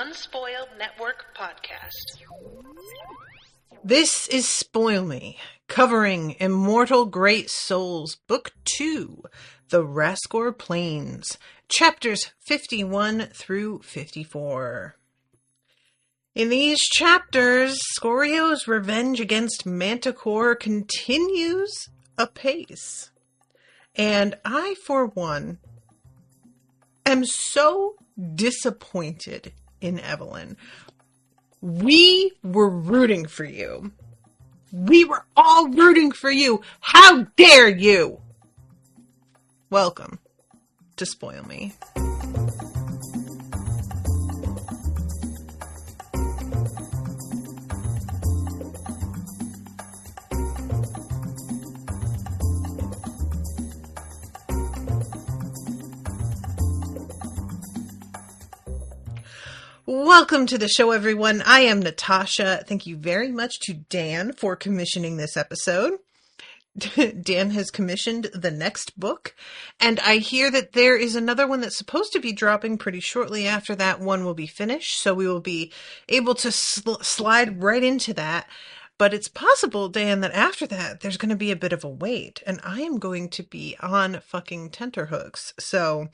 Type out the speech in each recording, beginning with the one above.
Unspoiled Network podcast. This is Spoil Me, covering Immortal Great Souls, Book 2, The Rascor Plains, chapters 51 through 54. In these chapters, Scorio's revenge against Manticore continues apace. And I, for one, am so disappointed in Evelyn. We were rooting for you. We were all rooting for you. How dare you? Welcome to Spoil Me. Welcome to the show, everyone. I am Natasha. Thank you very much to Dan for commissioning this episode. Dan has commissioned the next book, and I hear that there is another one that's supposed to be dropping pretty shortly after that one will be finished, so we will be able to slide right into that. But it's possible, Dan, that after that, there's going to be a bit of a wait, and I am going to be on fucking tenterhooks. So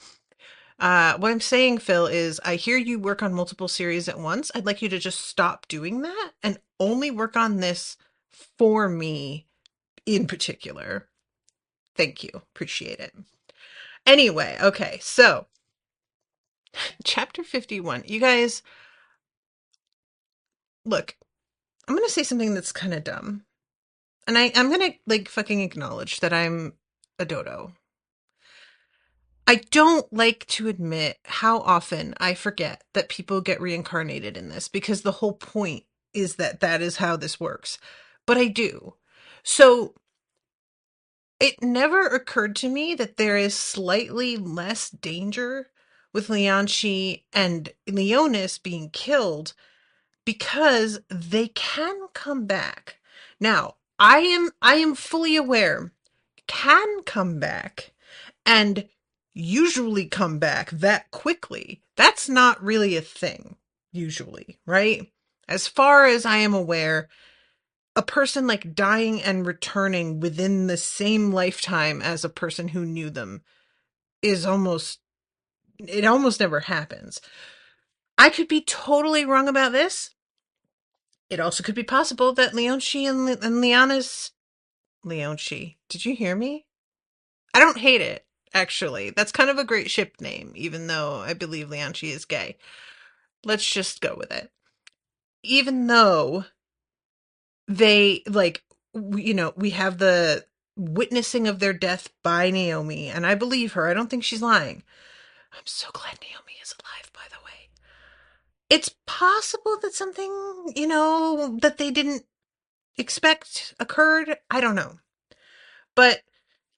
what I'm saying, Phil, is I hear you work on multiple series at once. I'd like you to just stop doing that and only work on this for me in particular. Thank you. Appreciate it. Anyway, okay, so chapter 51. You guys, look, I'm going to say something that's kind of dumb. And I'm going to fucking acknowledge that I'm a dodo. I don't like to admit how often I forget that people get reincarnated in this, because the whole point is that is how this works. But I do. So it never occurred to me that there is slightly less danger with Lianchi and Leonis being killed because they can come back. Now, I am fully aware can come back and usually come back that quickly. That's not really a thing, usually, right? As far as I am aware, a person dying and returning within the same lifetime as a person who knew them is almost never happens. I could be totally wrong about this. It also could be possible that Leonshi and Liana's... Leonshi. Did you hear me? I don't hate it. Actually, that's kind of a great ship name, even though I believe Lianchi is gay. Let's just go with it. Even though they, we have the witnessing of their death by Naomi, and I believe her. I don't think she's lying. I'm so glad Naomi is alive, by the way. It's possible that something, that they didn't expect occurred. I don't know. But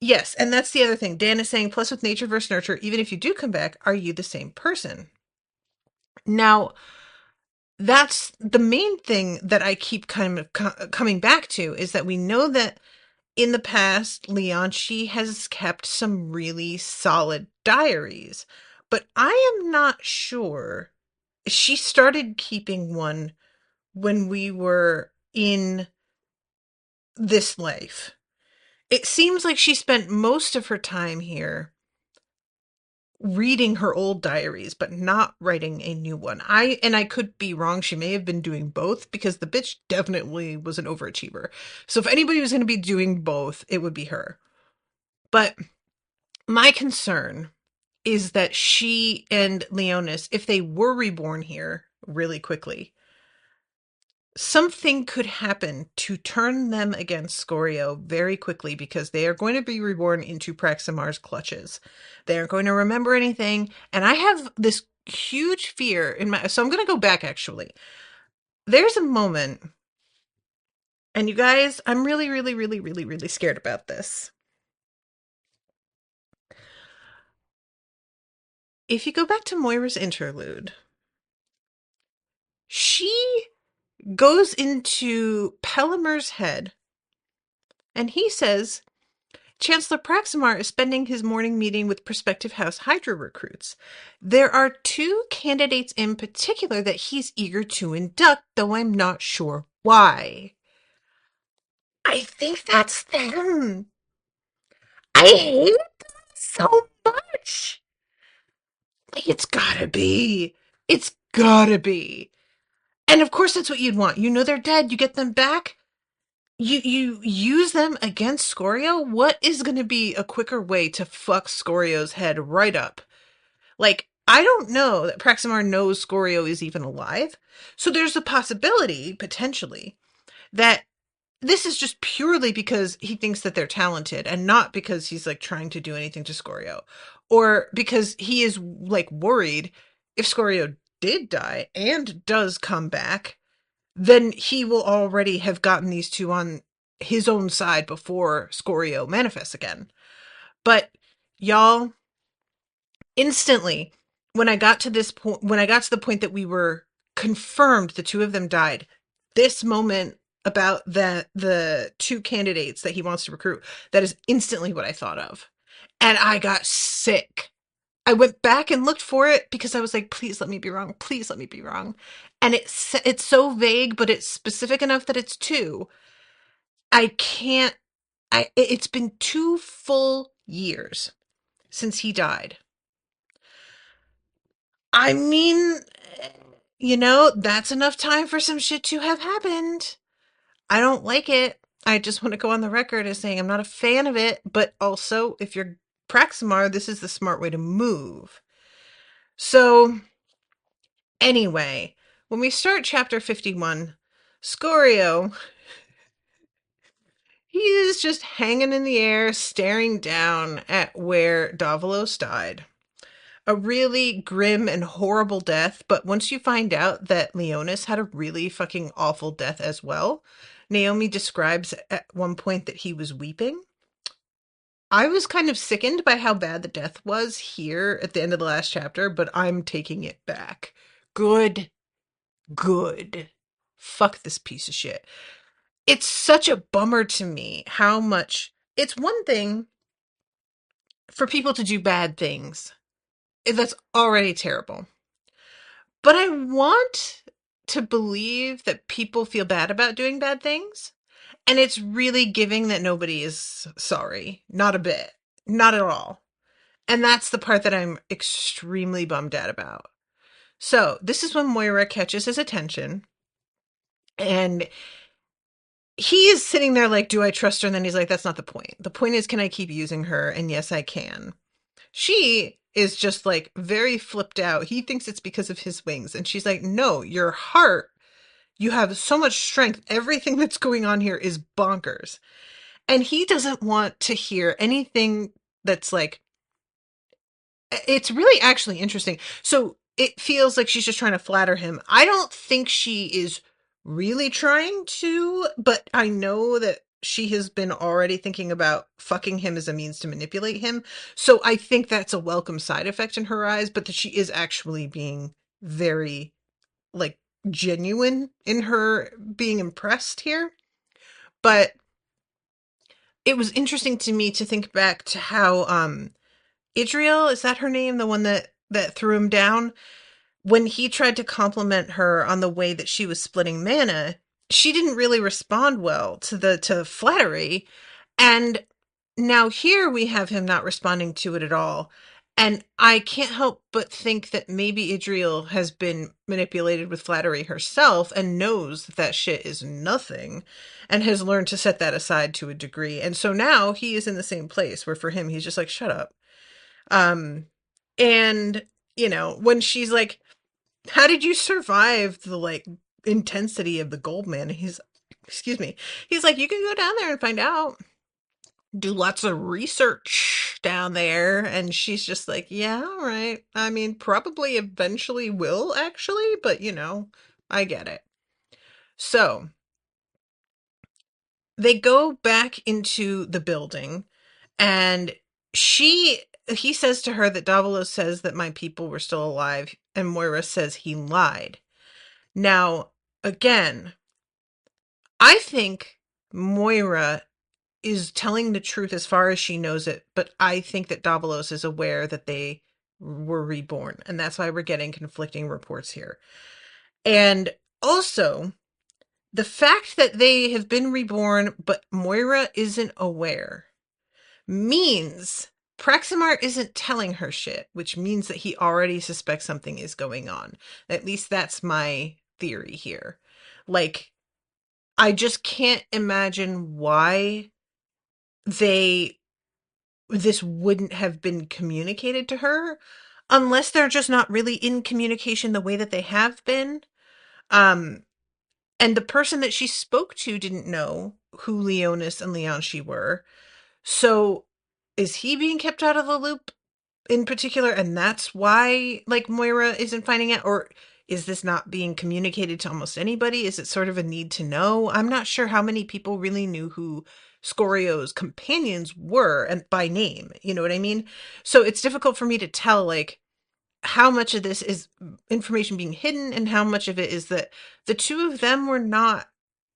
yes, and that's the other thing. Dan is saying, plus with nature versus nurture, even if you do come back, are you the same person? Now, that's the main thing that I keep kind of coming back to, is that we know that in the past, Lianchi has kept some really solid diaries, but I am not sure. She started keeping one when we were in this life. It seems like she spent most of her time here reading her old diaries, but not writing a new one. I could be wrong. She may have been doing both, because the bitch definitely was an overachiever. So if anybody was going to be doing both, it would be her. But my concern is that she and Leonis, if they were reborn here really quickly, something could happen to turn them against Scorio very quickly, because they are going to be reborn into Praximar's clutches. They aren't going to remember anything. And I have this huge fear in my... So I'm going to go back, actually. There's a moment, and you guys, I'm really, really, really, really, really scared about this. If you go back to Moira's interlude, she goes into Pelimer's head, and he says, Chancellor Praximar is spending his morning meeting with prospective House Hydra recruits. There are two candidates in particular that he's eager to induct, though I'm not sure why. I think that's them. I hate them so much. It's gotta be. It's gotta be. And of course that's what you'd want. You know they're dead. You get them back. You use them against Scorio? What is going to be a quicker way to fuck Scorio's head right up? Like, I don't know that Praximar knows Scorio is even alive. So there's a possibility, potentially, that this is just purely because he thinks that they're talented and not because he's like trying to do anything to Scorio. Or because he is like worried if Scorio did die and does come back, then he will already have gotten these two on his own side before Scorio manifests again. But y'all, instantly, when I got to this point, when I got to the point that we were confirmed the two of them died, this moment about the two candidates that he wants to recruit, that is instantly what I thought of. And I got sick. I went back and looked for it because I was like, please let me be wrong. Please let me be wrong. And it's so vague, but it's specific enough that it's two. I can't, it's been 2 full years since he died. I mean, that's enough time for some shit to have happened. I don't like it. I just want to go on the record as saying I'm not a fan of it, but also if you're Praximar, this is the smart way to move. So, anyway, when we start chapter 51, Scorio, he is just hanging in the air, staring down at where Davalos died. A really grim and horrible death, but once you find out that Leonis had a really fucking awful death as well, Naomi describes at one point that he was weeping. I was kind of sickened by how bad the death was here at the end of the last chapter, but I'm taking it back. Good. Fuck this piece of shit. It's such a bummer to me how much. It's one thing for people to do bad things. That's already terrible. But I want to believe that people feel bad about doing bad things. And it's really giving that nobody is sorry. Not a bit. Not at all. And that's the part that I'm extremely bummed out about. So this is when Moira catches his attention. And he is sitting there like, do I trust her? And then he's like, that's not the point. The point is, can I keep using her? And yes, I can. She is just like very flipped out. He thinks it's because of his wings. And she's like, no, your heart, you have so much strength. Everything that's going on here is bonkers. And he doesn't want to hear anything that's like, it's really actually interesting. So it feels like she's just trying to flatter him. I don't think she is really trying to, but I know that she has been already thinking about fucking him as a means to manipulate him. So I think that's a welcome side effect in her eyes, but that she is actually being very, like, genuine in her being impressed here. But it was interesting to me to think back to how Idriel, is that her name? The one that threw him down? When he tried to compliment her on the way that she was splitting mana, she didn't really respond well to flattery. And now here we have him not responding to it at all. And I can't help but think that maybe Idriel has been manipulated with flattery herself and knows that that shit is nothing and has learned to set that aside to a degree. And so now he is in the same place where for him, he's just like, shut up. And, when she's like, how did you survive the like intensity of the gold man? Excuse me. He's like, you can go down there and find out. Do lots of research down there. And she's just like, yeah, all right. I mean, probably eventually will actually, but I get it. So they go back into the building and he says to her that Davalos says that my people were still alive, and Moira says he lied. Now, again, I think Moira is telling the truth as far as she knows it, but I think that Davalos is aware that they were reborn, and that's why we're getting conflicting reports here. And also, the fact that they have been reborn, but Moira isn't aware, means Praximar isn't telling her shit, which means that he already suspects something is going on. At least that's my theory here. Like, I just can't imagine why they this wouldn't have been communicated to her unless they're just not really in communication the way that they have been. Um and the person that she spoke to didn't know who Leonis and Leonshi were. So is he being kept out of the loop in particular, and that's why like Moira isn't finding out? Or is this not being communicated to almost anybody? Is it sort of a need to know? I'm not sure how many people really knew who Scorio's companions were, and by name, you know what I mean? So it's difficult for me to tell like how much of this is information being hidden and how much of it is that the two of them were not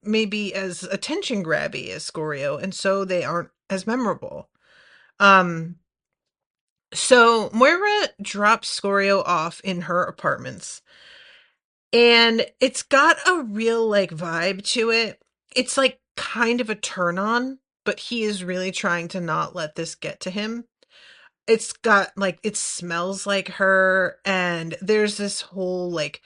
maybe as attention grabby as Scorio, and so they aren't as memorable. um so Moira drops Scorio off in her apartments, and it's got a real like vibe to it. It's like kind of a turn on, but he is really trying to not let this get to him. It's got like, it smells like her, and there's this whole like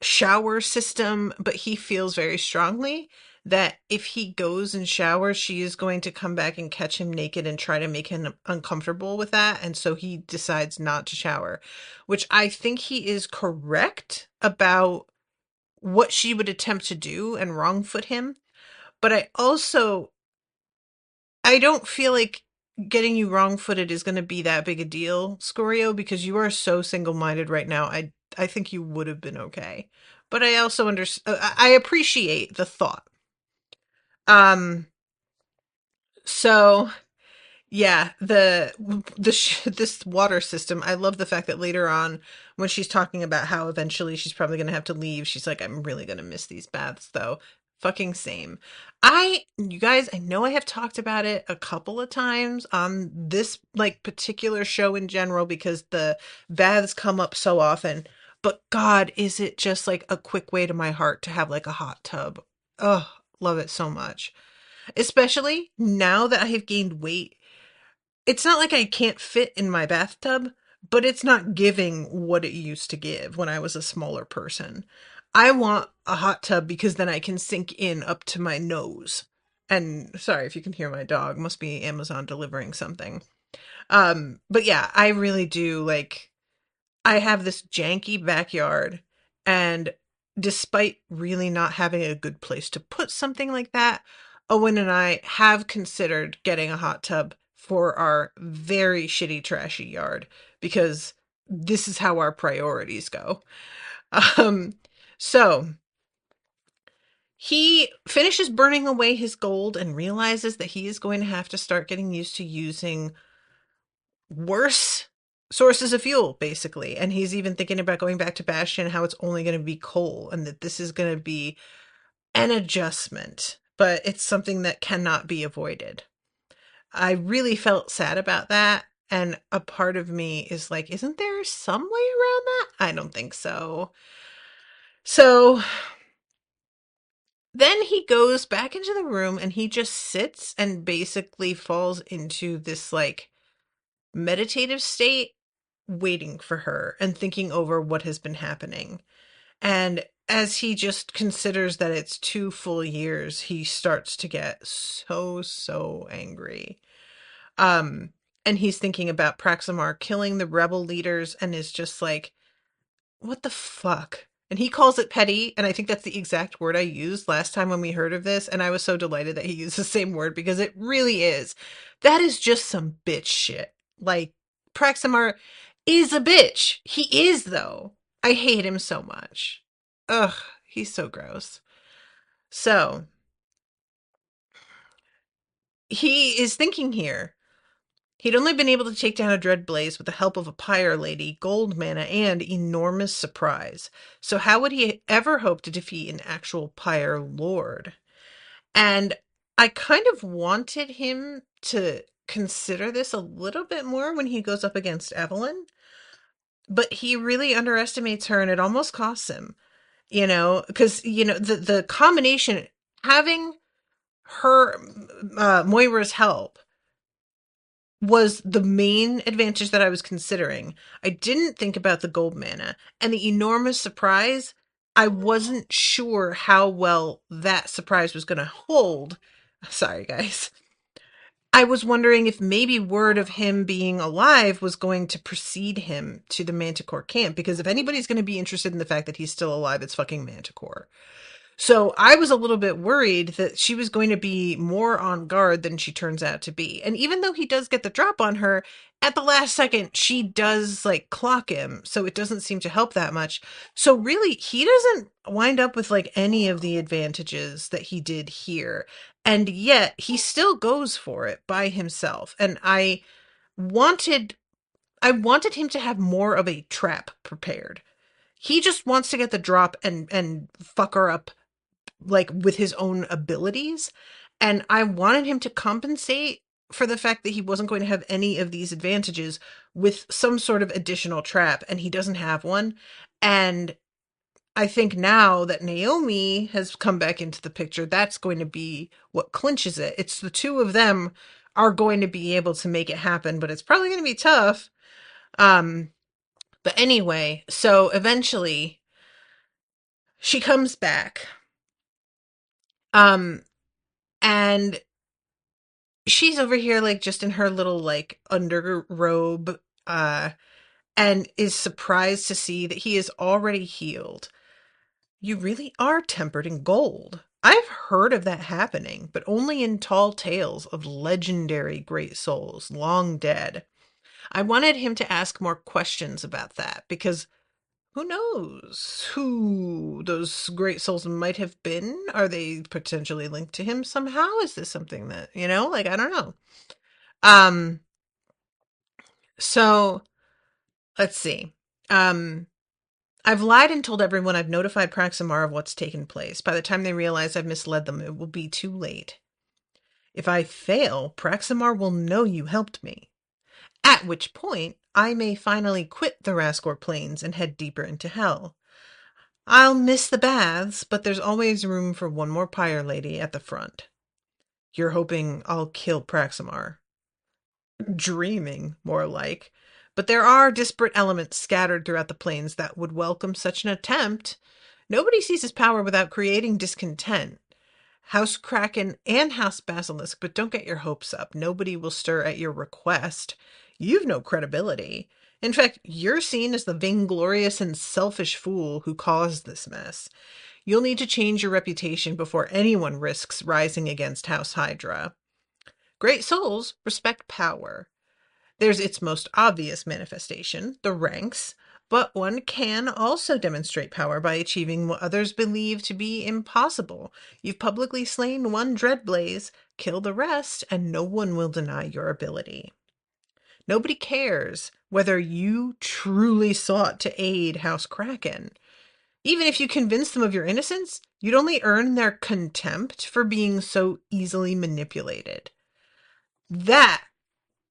shower system, but he feels very strongly that if he goes and showers, she is going to come back and catch him naked and try to make him uncomfortable with that. And so he decides not to shower, which I think he is correct about what she would attempt to do and wrongfoot him. But I don't feel like getting you wrong-footed is going to be that big a deal, Scorio, because you are so single-minded right now. I think you would have been okay. But I also I appreciate the thought. Um so yeah, this water system. I love the fact that later on, when she's talking about how eventually she's probably going to have to leave, she's like, "I'm really going to miss these baths, though." Fucking same. You guys, I know I have talked about it a couple of times on this like particular show in general because the baths come up so often. But God, is it just like a quick way to my heart to have like a hot tub? Oh, love it so much. Especially now that I have gained weight, it's not like I can't fit in my bathtub, but it's not giving what it used to give when I was a smaller person. I want a hot tub because then I can sink in up to my nose. And sorry if you can hear my dog, must be Amazon delivering something. But yeah, I really do like, I have this janky backyard, and despite really not having a good place to put something like that, Owen and I have considered getting a hot tub for our very shitty, trashy yard because this is how our priorities go. Um, so he finishes burning away his gold and realizes that he is going to have to start getting used to using worse sources of fuel, basically. And he's even thinking about going back to Bastion, how it's only going to be coal, and that this is going to be an adjustment, but it's something that cannot be avoided. I really felt sad about that. And a part of me is like, isn't there some way around that? I don't think so. So then he goes back into the room and he just sits and basically falls into this like meditative state, waiting for her and thinking over what has been happening. And as he just considers that it's 2 full years, he starts to get so angry. Um, and he's thinking about Praximar killing the rebel leaders and is just like, what the fuck? And he calls it petty, and I think that's the exact word I used last time when we heard of this, and I was so delighted that he used the same word because it really is. That is just some bitch shit. Like, Praximar is a bitch. He is, though. I hate him so much. Ugh, he's so gross. So, he is thinking here. He'd only been able to take down a dread blaze with the help of a pyre lady, gold mana, and enormous surprise. So how would he ever hope to defeat an actual pyre lord? And I kind of wanted him to consider this a little bit more when he goes up against Evelyn, but he really underestimates her and it almost costs him, because, the combination, having her, Moira's help was the main advantage that I was considering. I didn't think about the gold mana and the enormous surprise. I wasn't sure how well that surprise was going to hold. Sorry, guys. I was wondering if maybe word of him being alive was going to precede him to the Manticore camp, because if anybody's going to be interested in the fact that he's still alive, it's fucking Manticore. So I was a little bit worried that she was going to be more on guard than she turns out to be. And even though he does get the drop on her, at the last second, she does like clock him. So it doesn't seem to help that much. So really, he doesn't wind up with like any of the advantages that he did here. And yet he still goes for it by himself. And wanted, I wanted him to have more of a trap prepared. He just wants to get the drop and fuck her up like with his own abilities. And I wanted him to compensate for the fact that he wasn't going to have any of these advantages with some sort of additional trap, and he doesn't have one. And I think now that Naomi has come back into the picture, that's going to be what clinches it. It's the two of them are going to be able to make it happen, but it's probably going to be tough. Um, but anyway, so eventually she comes back. Um, and she's over here like just in her little like underrobe, and is surprised to see that he is already healed. You really are tempered in gold. I've heard of that happening, but only in tall tales of legendary great souls long dead. I wanted him to ask more questions about that, because who knows who those great souls might have been? Are they potentially linked to him somehow? Is this something that, like, I don't know. Um, so let's see. Um, I've lied and told everyone I've notified Praximar of what's taken place. By the time they realize I've misled them, it will be too late. If I fail, Praximar will know you helped me. At which point, I may finally quit the Rascor Plains and head deeper into hell. I'll miss the baths, but there's always room for one more pyre lady at the front. You're hoping I'll kill Praximar. Dreaming, more like. But there are disparate elements scattered throughout the plains that would welcome such an attempt. Nobody seizes power without creating discontent. House Kraken and House Basilisk, but don't get your hopes up. Nobody will stir at your request. You've no credibility. In fact, you're seen as the vainglorious and selfish fool who caused this mess. You'll need to change your reputation before anyone risks rising against House Hydra. Great souls respect power. There's its most obvious manifestation, the ranks, but one can also demonstrate power by achieving what others believe to be impossible. You've publicly slain one Dreadblaze, kill the rest, and no one will deny your ability. Nobody cares whether you truly sought to aid House Kraken. Even if you convince them of your innocence, you'd only earn their contempt for being so easily manipulated. That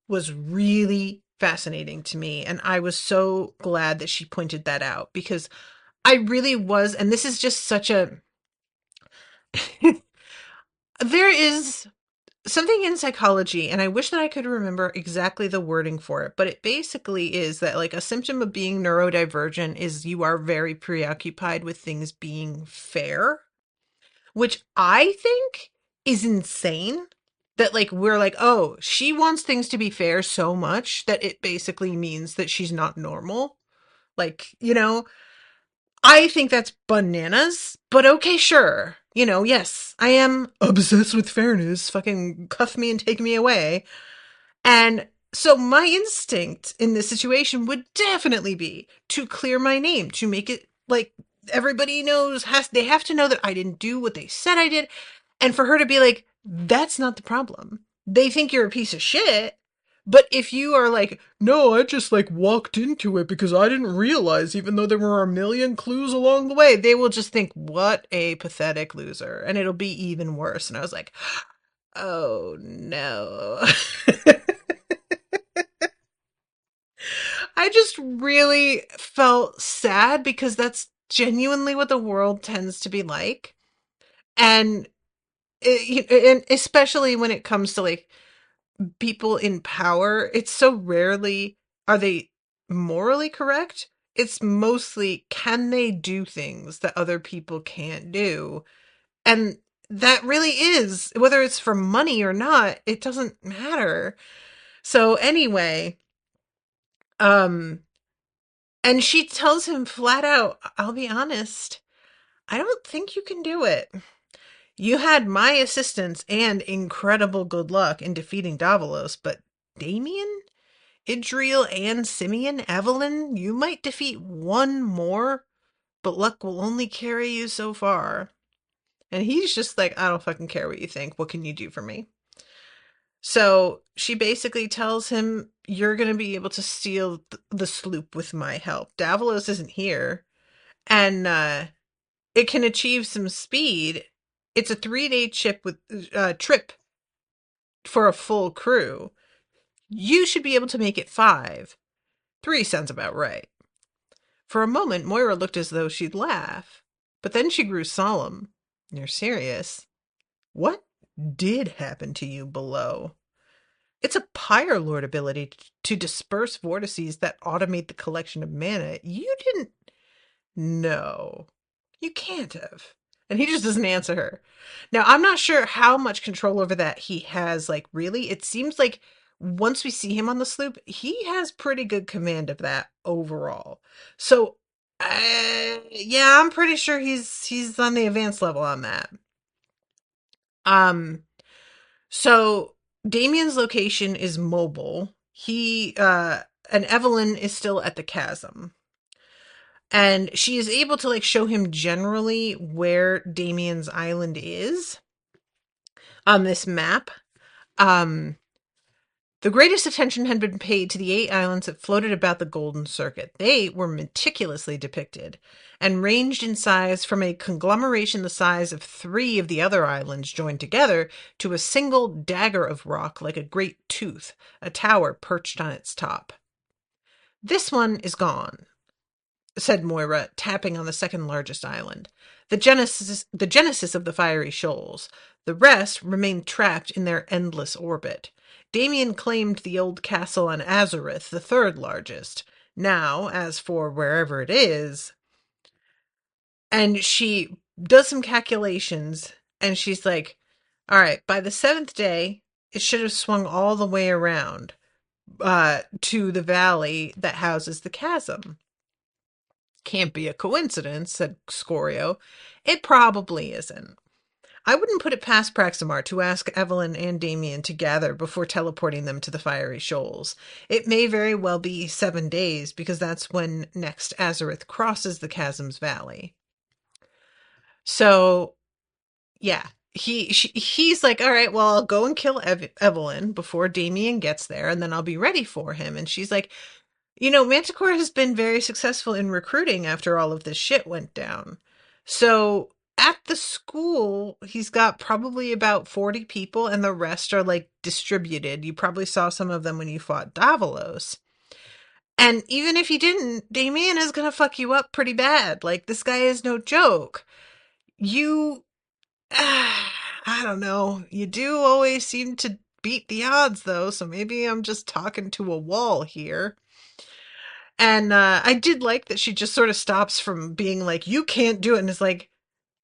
was really fascinating to me, and I was so glad that she pointed that out, because I really was, and this is just such a there is something in psychology, and I wish that I could remember exactly the wording for it, but it basically is that like a symptom of being neurodivergent is you are very preoccupied with things being fair, which I think is insane. That like we're like, oh, she wants things to be fair so much that it basically means that she's not normal. Like, I think that's bananas, but okay, sure. Yes, I am obsessed with fairness. Fucking cuff me and take me away. And so my instinct in this situation would definitely be to clear my name, to make it like everybody knows, they have to know that I didn't do what they said I did. And for her to be like, that's not the problem. They think you're a piece of shit. But if you are like, no, I just like walked into it because I didn't realize, even though there were a million clues along the way, they will just think, what a pathetic loser. And it'll be even worse. And I was like, oh no. I just really felt sad because that's genuinely what the world tends to be like. And and especially when it comes to like people in power, it's so rarely are they morally correct. It's mostly can they do things that other people can't do. And that really is, whether it's for money or not, it doesn't matter. So anyway, um and she tells him flat out, I'll be honest, I don't think you can do it. You had my assistance and incredible good luck in defeating Davalos, but Damien, Idriel, and Simeon, Evelyn, you might defeat one more, but luck will only carry you so far. And he's just like, I don't fucking care what you think. What can you do for me? So she basically tells him, you're going to be able to steal the sloop with my help. Davalos isn't here. And it can achieve some speed. It's a 3-day trip for a full crew. You should be able to make it 5. 3 sounds about right. For a moment, Moira looked as though she'd laugh, but then she grew solemn. You're serious? What did happen to you below? It's a Pyre Lord ability to disperse vortices that automate the collection of mana. You didn't. No, you can't have. And he just doesn't answer her. Now, I'm not sure how much control over that he has, like, really. It seems like once we see him on the sloop, he has pretty good command of that overall. So, yeah, I'm pretty sure he's on the advanced level on that. Um, so Damien's location is mobile. And Evelyn is still at the chasm. And she is able to like show him generally where Damien's island is on this map. Um, the greatest attention had been paid to the 8 islands that floated about the Golden Circuit. They were meticulously depicted and ranged in size from a conglomeration the size of 3 of the other islands joined together to a single dagger of rock like a great tooth, a tower perched on its top. This one is gone, said Moira, tapping on the second largest island. The genesis of the fiery shoals. The rest remained trapped in their endless orbit. Damien claimed the old castle on Azareth, the third largest. Now, as for wherever it is, and she does some calculations, and she's like, all right, by the 7th day, it should have swung all the way around to the valley that houses the chasm. Can't be a coincidence, said Scorio. It probably isn't. I wouldn't put it past Praximar to ask Evelyn and Damien to gather before teleporting them to the fiery shoals. It may very well be 7 days, because that's when next Azareth crosses the chasm's valley. So, yeah. He's like, all right, well, I'll go and kill Evelyn before Damien gets there, and then I'll be ready for him. And she's like, Manticore has been very successful in recruiting after all of this shit went down. So at the school, he's got probably about 40 people, and the rest are like distributed. You probably saw some of them when you fought Davalos. And even if you didn't, Damien is going to fuck you up pretty bad. Like, this guy is no joke. You, I don't know. You do always seem to beat the odds, though, so maybe I'm just talking to a wall here. And I did like that she just sort of stops from being like, you can't do it. And is like,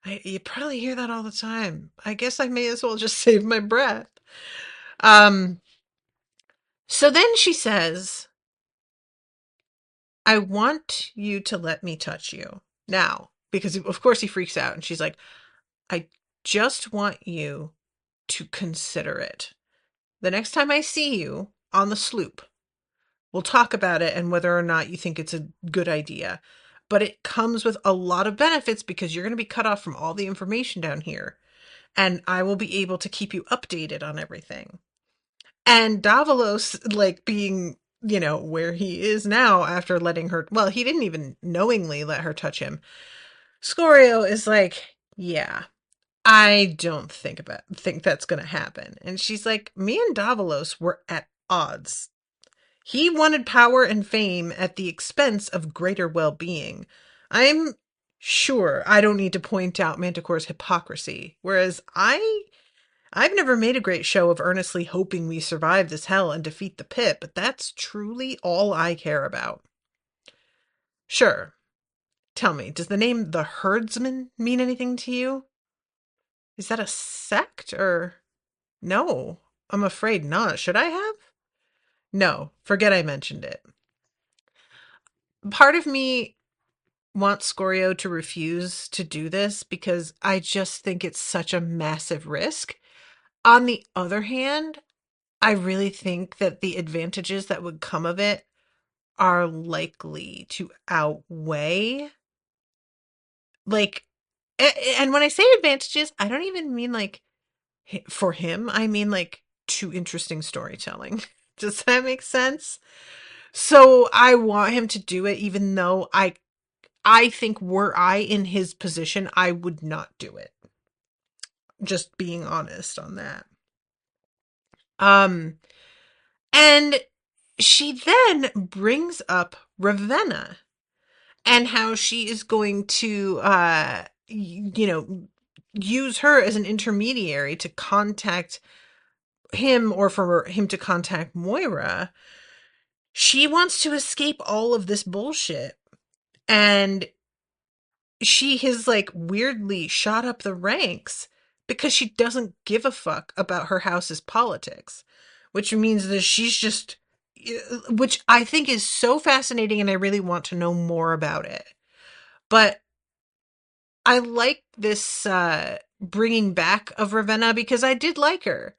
you probably hear that all the time. I guess I may as well just save my breath. Um, so then she says, I want you to let me touch you now. Because, of course, he freaks out. And she's like, I just want you to consider it. The next time I see you on the sloop, we'll talk about it and whether or not you think it's a good idea. But it comes with a lot of benefits because you're going to be cut off from all the information down here. And I will be able to keep you updated on everything. And Davalos, like being, where he is now after letting her, well, he didn't even knowingly let her touch him. Scorio is like, yeah, I don't think that's going to happen. And she's like, me and Davalos were at odds. He wanted power and fame at the expense of greater well-being. I'm sure I don't need to point out Manticore's hypocrisy, whereas I've never made a great show of earnestly hoping we survive this hell and defeat the pit, but that's truly all I care about. Sure. Tell me, does the name the Herdsman mean anything to you? Is that a sect or no? I'm afraid not. Should I have? No, forget I mentioned it. Part of me wants Scorio to refuse to do this because I just think it's such a massive risk. On the other hand, I really think that the advantages that would come of it are likely to outweigh, like, and when I say advantages, I don't even mean like for him, I mean like too interesting storytelling. Does that make sense? So I want him to do it, even though I think were I in his position, I would not do it. Just being honest on that. Um, and she then brings up Ravenna and how she is going to, use her as an intermediary to contact him or for him to contact Moira. She wants to escape all of this bullshit. And she has like weirdly shot up the ranks because she doesn't give a fuck about her house's politics, which means that she's just, which I think is so fascinating and I really want to know more about it. But I like this bringing back of Ravenna because I did like her.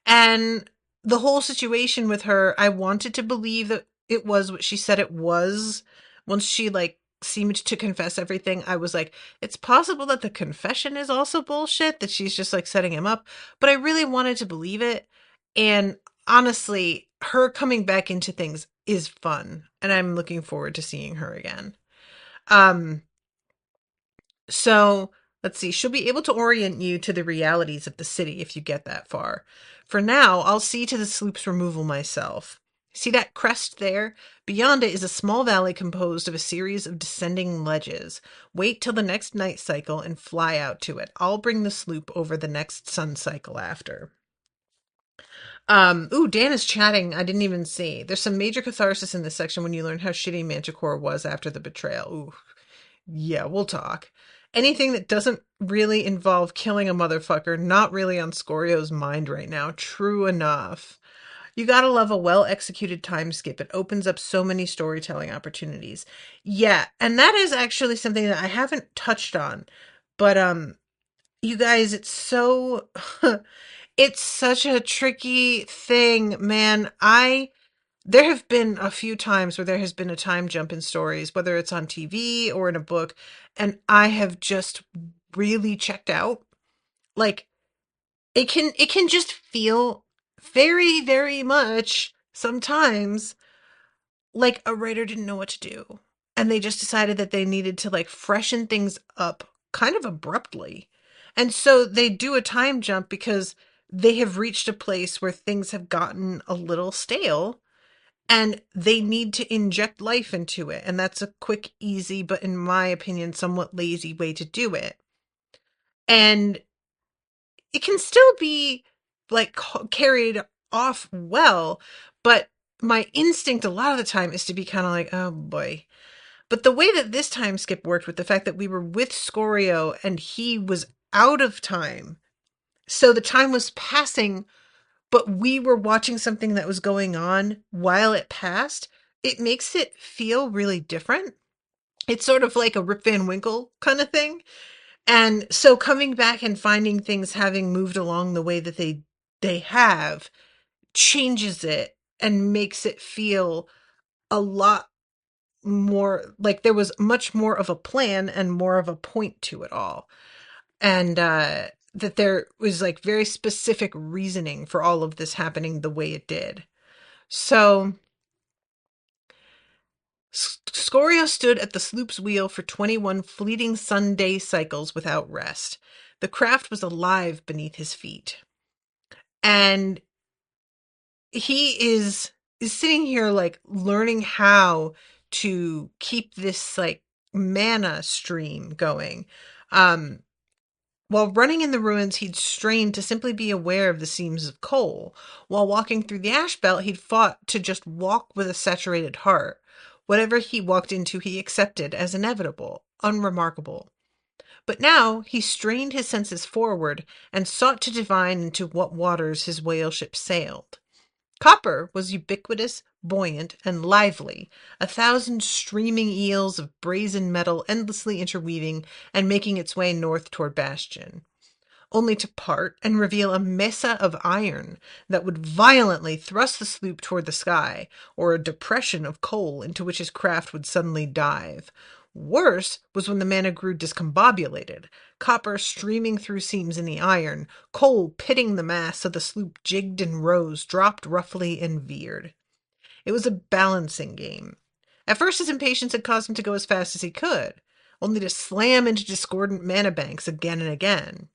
And the whole situation with her, I wanted to believe that it was what she said it was. Once she like seemed to confess everything, I was like, it's possible that the confession is also bullshit, that she's just like setting him up. But I really wanted to believe it. And honestly, her coming back into things is fun. And I'm looking forward to seeing her again. Um, so let's see. She'll be able to orient you to the realities of the city if you get that far. For now, I'll see to the sloop's removal myself. See that crest there? Beyond it is a small valley composed of a series of descending ledges. Wait till the next night cycle and fly out to it. I'll bring the sloop over the next sun cycle after. Dan is chatting. I didn't even see. There's some major catharsis in this section when you learn how shitty Manticore was after the betrayal. Ooh, yeah, we'll talk. Anything that doesn't really involve killing a motherfucker, not really on Scorio's mind right now. True enough. You gotta love a well executed time skip. It opens up so many storytelling opportunities. Yeah, and that is actually something that I haven't touched on. But you guys, it's so it's such a tricky thing, man. There have been a few times where there has been a time jump in stories, whether it's on TV or in a book, and I have just really checked out. Like it can just feel very, very much sometimes like a writer didn't know what to do. And they just decided that they needed to like freshen things up kind of abruptly. And so they do a time jump because they have reached a place where things have gotten a little stale and they need to inject life into it. And that's a quick, easy, but in my opinion, somewhat lazy way to do it. And it can still be like carried off well, but my instinct a lot of the time is to be kind of like, oh boy. But the way that this time skip worked with the fact that we were with Scorio and he was out of time. So the time was passing, but we were watching something that was going on while it passed. It makes it feel really different. It's sort of like a Rip Van Winkle kind of thing. And so coming back and finding things having moved along the way that they have changes it and makes it feel a lot more like there was much more of a plan and more of a point to it all. And that there was like very specific reasoning for all of this happening the way it did. So Scorio stood at the sloop's wheel for 21 fleeting Sunday cycles without rest. The craft was alive beneath his feet. And he is sitting here like learning how to keep this like mana stream going. Um While running in the ruins, he'd strained to simply be aware of the seams of coal. While walking through the ash belt, he'd fought to just walk with a saturated heart. Whatever he walked into, he accepted as inevitable, unremarkable. But now he strained his senses forward and sought to divine into what waters his whale ship sailed. Copper was ubiquitous, buoyant, and lively, 1,000 streaming eels of brazen metal endlessly interweaving and making its way north toward Bastion, only to part and reveal a mesa of iron that would violently thrust the sloop toward the sky, or a depression of coal into which his craft would suddenly dive. Worse was when the mana grew discombobulated, copper streaming through seams in the iron, coal pitting the mast so the sloop jigged and rose, dropped roughly, and veered. It was a balancing game. At first his impatience had caused him to go as fast as he could, only to slam into discordant mana banks again and again.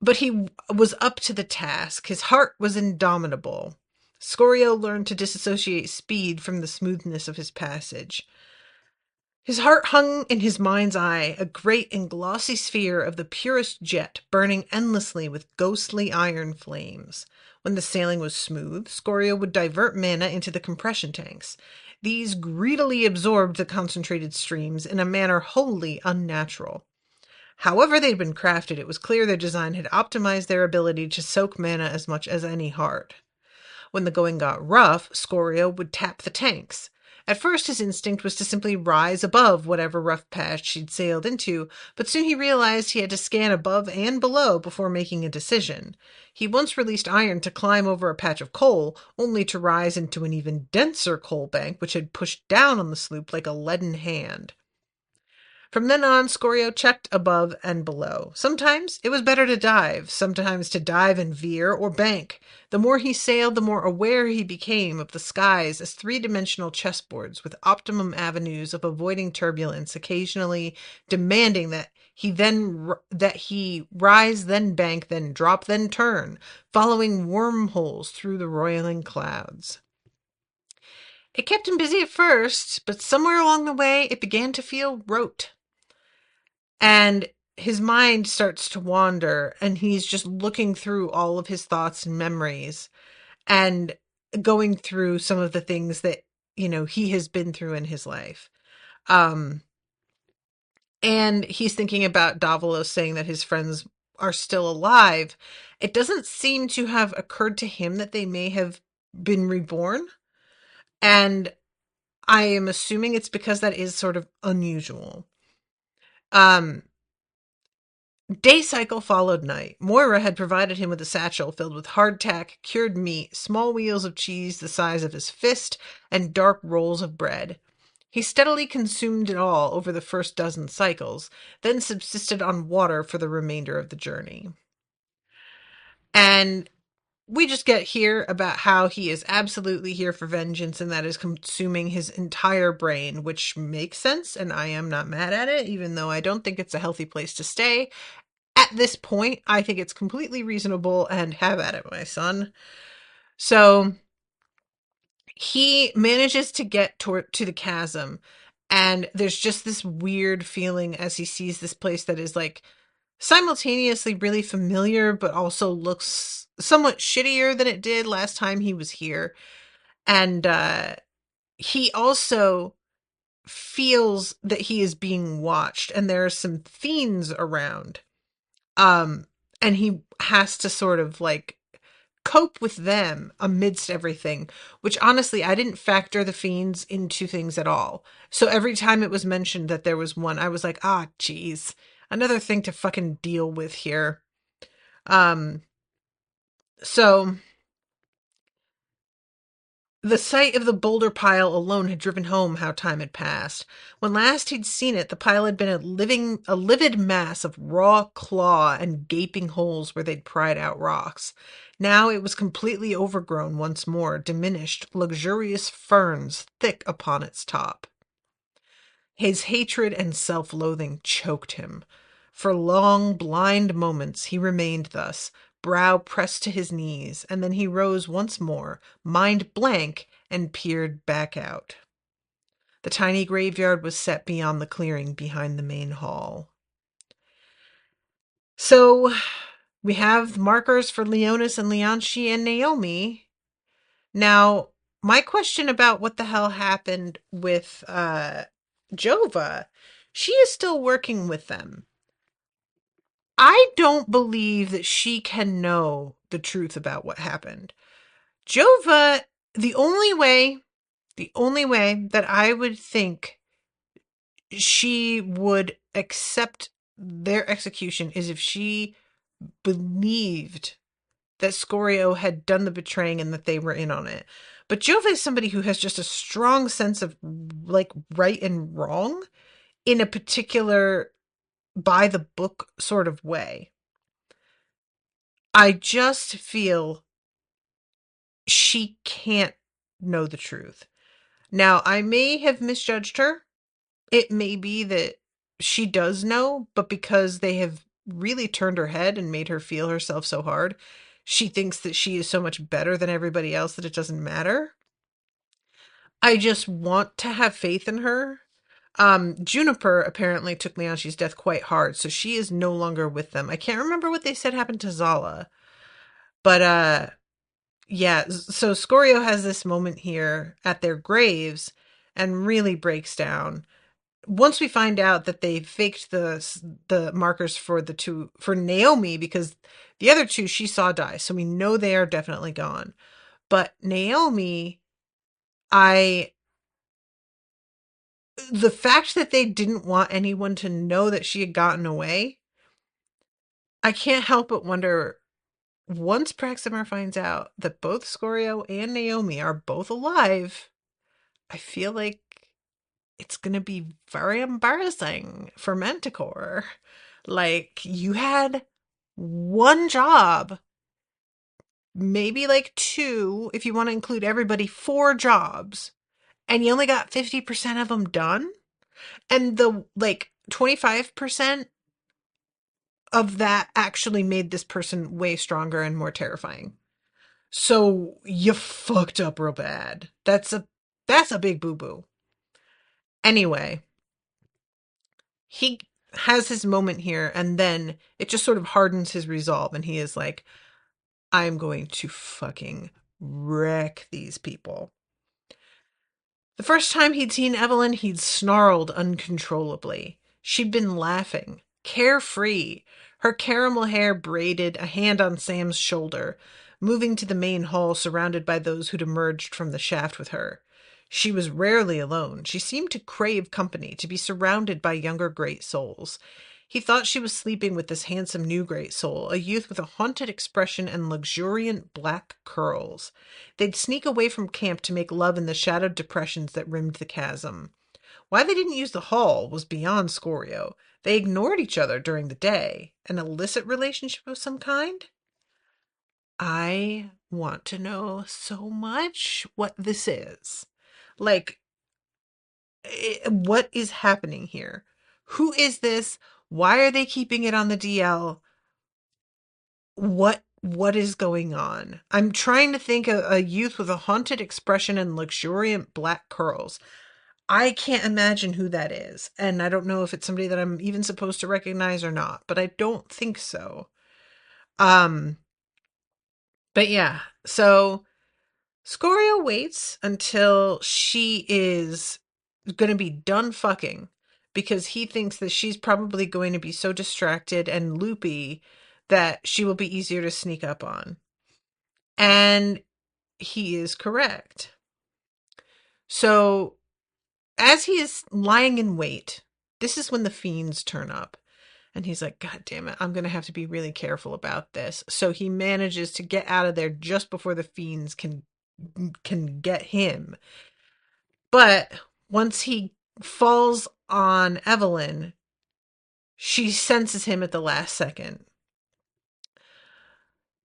But he was up to the task. His heart was indomitable. Scorio learned to disassociate speed from the smoothness of his passage. His heart hung in his mind's eye, a great and glossy sphere of the purest jet, burning endlessly with ghostly iron flames. When the sailing was smooth, Scorio would divert mana into the compression tanks. These greedily absorbed the concentrated streams in a manner wholly unnatural. However they'd been crafted, it was clear their design had optimized their ability to soak mana as much as any heart. When the going got rough, Scorio would tap the tanks. At first his instinct was to simply rise above whatever rough patch she'd sailed into, but soon he realized he had to scan above and below before making a decision. He once released iron to climb over a patch of coal, only to rise into an even denser coal bank which had pushed down on the sloop like a leaden hand. From then on, Scorio checked above and below. Sometimes it was better to dive, sometimes to dive and veer or bank. The more he sailed, the more aware he became of the skies as three-dimensional chessboards with optimum avenues of avoiding turbulence, occasionally demanding that he rise, then bank, then drop, then turn, following wormholes through the roiling clouds. It kept him busy at first, but somewhere along the way it began to feel rote. And his mind starts to wander, and he's just looking through all of his thoughts and memories and going through some of the things that, he has been through in his life. Um, and he's thinking about Davos saying that his friends are still alive. It doesn't seem to have occurred to him that they may have been reborn. And I am assuming it's because that is sort of unusual. Day cycle followed night. Moira had provided him with a satchel filled with hardtack, cured meat, small wheels of cheese the size of his fist, and dark rolls of bread. He steadily consumed it all over the first dozen cycles, then subsisted on water for the remainder of the journey. And we just get here about how he is absolutely here for vengeance, and that is consuming his entire brain, which makes sense, and I am not mad at it, even though I don't think it's a healthy place to stay. At this point, I think it's completely reasonable, and have at it, my son. So he manages to get to the chasm, and there's just this weird feeling as he sees this place that is like simultaneously really familiar, but also looks somewhat shittier than it did last time he was here. And he also feels that he is being watched, and there are some fiends around. And he has to sort of like cope with them amidst everything, which honestly, I didn't factor the fiends into things at all. So every time it was mentioned that there was one, I was like, geez, another thing to fucking deal with here. So the sight of the boulder pile alone had driven home how time had passed. When last he'd seen it, the pile had been a livid mass of raw claw and gaping holes where they'd pried out rocks. Now it was completely overgrown once more, diminished, luxurious ferns thick upon its top. His hatred and self-loathing choked him. For long, blind moments he remained thus, brow pressed to his knees, and then he rose once more, mind blank, and peered back out. The tiny graveyard was set beyond the clearing behind the main hall. So we have markers for Leonis and Leonci and Naomi. Now, my question about what the hell happened with Jova, she is still working with them. I don't believe that she can know the truth about what happened. Jova, the only way, the only way that I would think she would accept their execution is if she believed that Scorio had done the betraying and that they were in on it. But Jova is somebody who has just a strong sense of like right and wrong in a particular by the book sort of way. I just feel she can't know the truth. Now, I may have misjudged her. It may be that she does know, but because they have really turned her head and made her feel herself so hard, she thinks that she is so much better than everybody else that it doesn't matter. I just want to have faith in her. Juniper apparently took Leonci's death quite hard, so she is no longer with them. I can't remember what they said happened to Zala, but yeah, so Scorio has this moment here at their graves and really breaks down. Once we find out that they faked the markers for the two for Naomi because the other two she saw die, so we know they are definitely gone. But Naomi, I the fact that they didn't want anyone to know that she had gotten away, I can't help but wonder once Praximir finds out that both Scorio and Naomi are both alive, I feel like it's going to be very embarrassing for Manticore. Like, you had one job, maybe like two, if you want to include everybody, four jobs, and you only got 50% of them done. And the like 25% of that actually made this person way stronger and more terrifying. So you fucked up real bad. That's a big boo-boo. Anyway, he has his moment here and then it just sort of hardens his resolve and he is like, I'm going to fucking wreck these people. The first time he'd seen Evelyn, he'd snarled uncontrollably. She'd been laughing, carefree, her caramel hair braided, a hand on Sam's shoulder, moving to the main hall surrounded by those who'd emerged from the shaft with her. She was rarely alone. She seemed to crave company, to be surrounded by younger great souls. He thought she was sleeping with this handsome new great soul, a youth with a haunted expression and luxuriant black curls. They'd sneak away from camp to make love in the shadowed depressions that rimmed the chasm. Why they didn't use the hall was beyond Scorio. They ignored each other during the day. An illicit relationship of some kind? I want to know so much what this is. Like, what is happening here? Who is this? Why are they keeping it on the DL? What is going on? I'm trying to think of a youth with a haunted expression and luxuriant black curls. I can't imagine who that is. And I don't know if it's somebody that I'm even supposed to recognize or not, but I don't think so. Um but yeah, so Scorio waits until she is going to be done fucking because he thinks that she's probably going to be so distracted and loopy that she will be easier to sneak up on. And he is correct. So, as he is lying in wait, this is when the fiends turn up. And he's like, God damn it, I'm going to have to be really careful about this. So he manages to get out of there just before the fiends can get him. But once he falls on Evelyn, she senses him at the last second.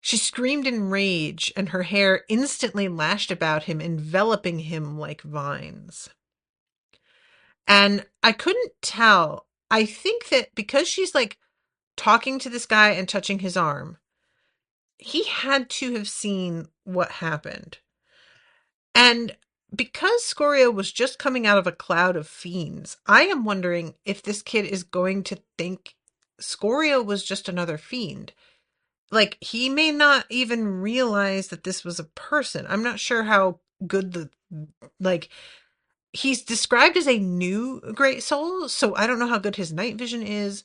She screamed in rage, and her hair instantly lashed about him, enveloping him like vines. And I couldn't tell. I think that because she's like talking to this guy and touching his arm, he had to have seen what happened. And because Scorio was just coming out of a cloud of fiends, I am wondering if this kid is going to think Scorio was just another fiend. Like, he may not even realize that this was a person. I'm not sure how good like, he's described as a new great soul, so I don't know how good his night vision is.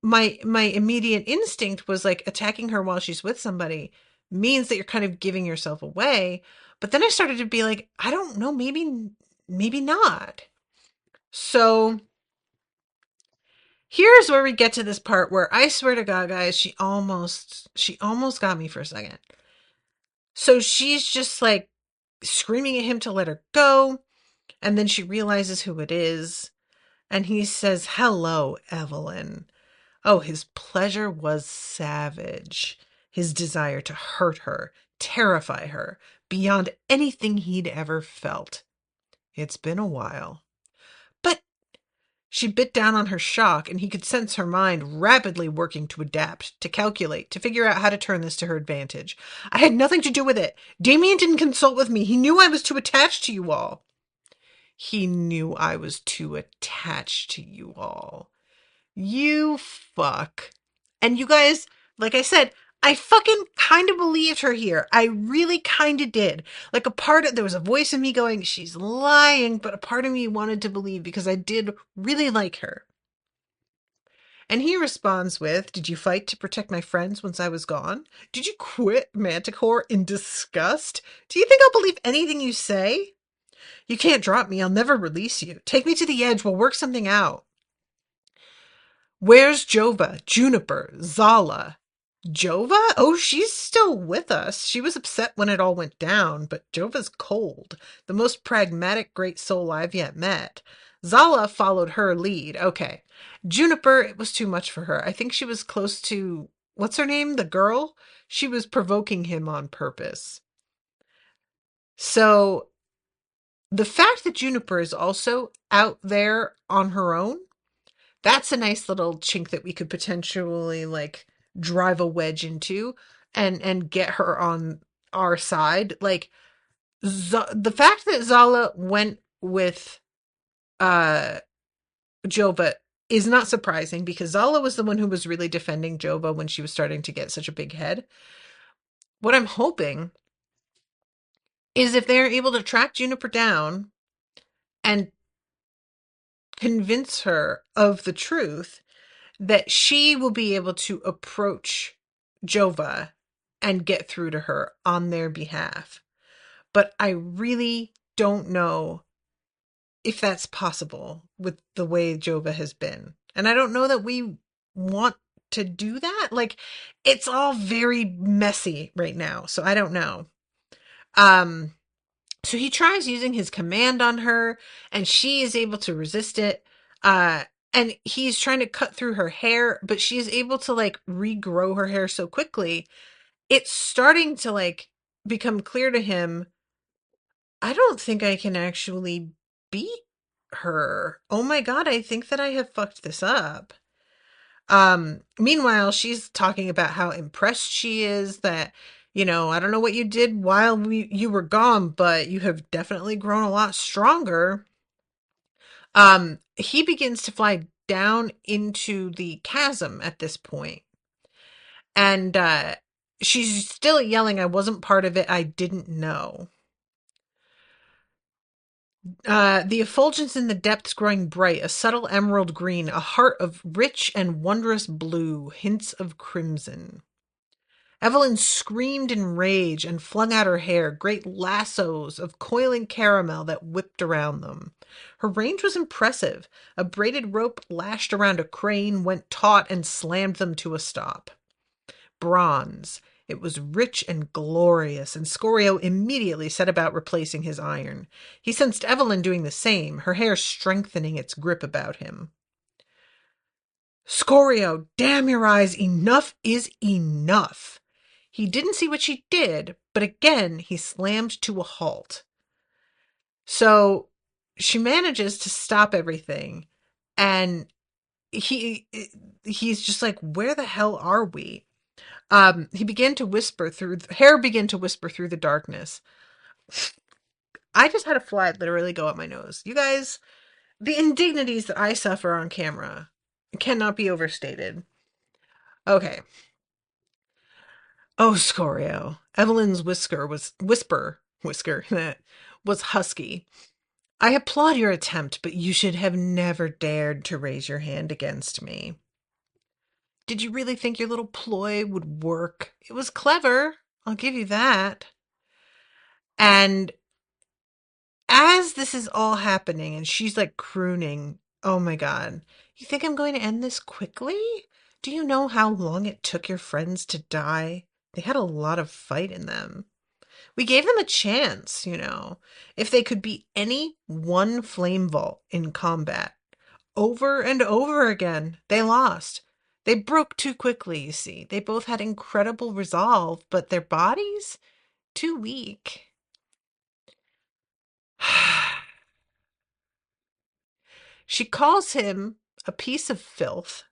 My immediate instinct was like attacking her while she's with somebody means that you're kind of giving yourself away. But then I started to be like, I don't know, maybe not. So here's where we get to this part where I swear to God, guys, she almost got me for a second. So she's just like screaming at him to let her go, and then she realizes who it is, and he says, "Hello, Evelyn." Oh, his pleasure was savage. His desire to hurt her, terrify her, beyond anything he'd ever felt. It's been a while. But she bit down on her shock, and he could sense her mind rapidly working to adapt, to calculate, to figure out how to turn this to her advantage. I had nothing to do with it. Damien didn't consult with me. He knew I was too attached to you all. He knew I was too attached to you all. You fuck. And you guys, like I said, I fucking kind of believed her here. I really kind of did. Like there was a voice in me going, she's lying, but a part of me wanted to believe because I did really like her. And he responds with, did you fight to protect my friends once I was gone? Did you quit Manticore in disgust? Do you think I'll believe anything you say? You can't drop me. I'll never release you. Take me to the edge. We'll work something out. Where's Jova, Juniper, Zala? Jova? Oh, she's still with us. She was upset when it all went down, but Jova's cold. The most pragmatic great soul I've yet met. Zala followed her lead. Okay. Juniper, it was too much for her. I think she was close to, what's her name? The girl? She was provoking him on purpose. So, the fact that Juniper is also out there on her own, that's a nice little chink that we could potentially like drive a wedge into and get her on our side. Like the fact that Zala went with Jova is not surprising because Zala was the one who was really defending Jova when she was starting to get such a big head. What I'm hoping is if they're able to track Juniper down and convince her of the truth, that she will be able to approach Jova and get through to her on their behalf. But I really don't know if that's possible with the way Jova has been. And I don't know that we want to do that. Like, it's all very messy right now, so I don't know. So he tries using his command on her, and she is able to resist it. And he's trying to cut through her hair, but she is able to like regrow her hair so quickly. It's starting to like become clear to him, I don't think I can actually beat her. Oh my God, I think that I have fucked this up. Meanwhile, she's talking about how impressed she is that, I don't know what you did while you were gone, but you have definitely grown a lot stronger. He begins to fly down into the chasm at this point. And, she's still yelling, I wasn't part of it. I didn't know. The effulgence in the depths growing bright, a subtle emerald green, a heart of rich and wondrous blue, hints of crimson. Evelyn screamed in rage and flung out her hair, great lassos of coiling caramel that whipped around them. Her range was impressive. A braided rope lashed around a crane, went taut, and slammed them to a stop. Bronze. It was rich and glorious, and Scorio immediately set about replacing his iron. He sensed Evelyn doing the same, her hair strengthening its grip about him. Scorio, damn your eyes, enough is enough. He didn't see what she did, but again he slammed to a halt. So she manages to stop everything, and he he's just like, where the hell are we? He began to whisper through hair began to whisper through the darkness. I just had a fly literally go up my nose. You guys, the indignities that I suffer on camera cannot be overstated. Okay. Oh, Scorio. Evelyn's whisper was husky. I applaud your attempt, but you should have never dared to raise your hand against me. Did you really think your little ploy would work? It was clever, I'll give you that. And as this is all happening and she's like crooning, oh my God, you think I'm going to end this quickly? Do you know how long it took your friends to die? They had a lot of fight in them. We gave them a chance, you know, if they could beat any one flame vault in combat. Over and over again, they lost. They broke too quickly, you see. They both had incredible resolve, but their bodies, too weak. She calls him a piece of filth.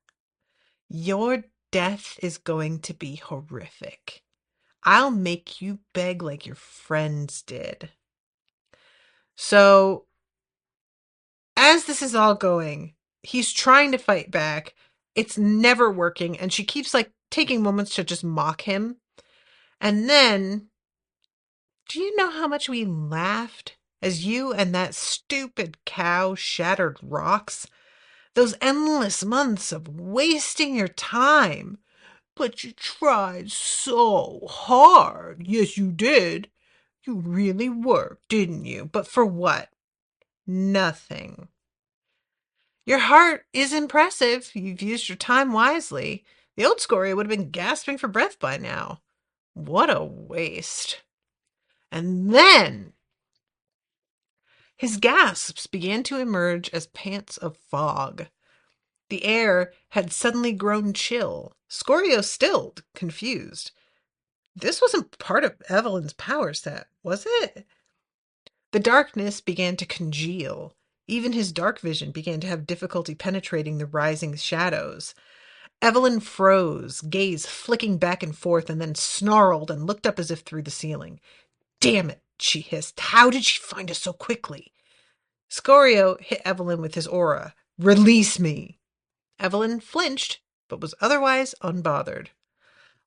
Your death is going to be horrific. I'll make you beg like your friends did. So, as this is all going, he's trying to fight back. It's never working, and she keeps like taking moments to just mock him. And then, do you know how much we laughed as you and that stupid cow shattered rocks? Those endless months of wasting your time. But you tried so hard. Yes, you did. You really worked, didn't you? But for what? Nothing. Your heart is impressive. You've used your time wisely. The old Scoria would have been gasping for breath by now. What a waste. And then his gasps began to emerge as pants of fog. The air had suddenly grown chill. Scorio stilled, confused. This wasn't part of Evelyn's power set, was it? The darkness began to congeal. Even his dark vision began to have difficulty penetrating the rising shadows. Evelyn froze, gaze flicking back and forth, and then snarled and looked up as if through the ceiling. Damn it, she hissed. How did she find us so quickly? Scorio hit Evelyn with his aura. Release me. Evelyn flinched, but was otherwise unbothered.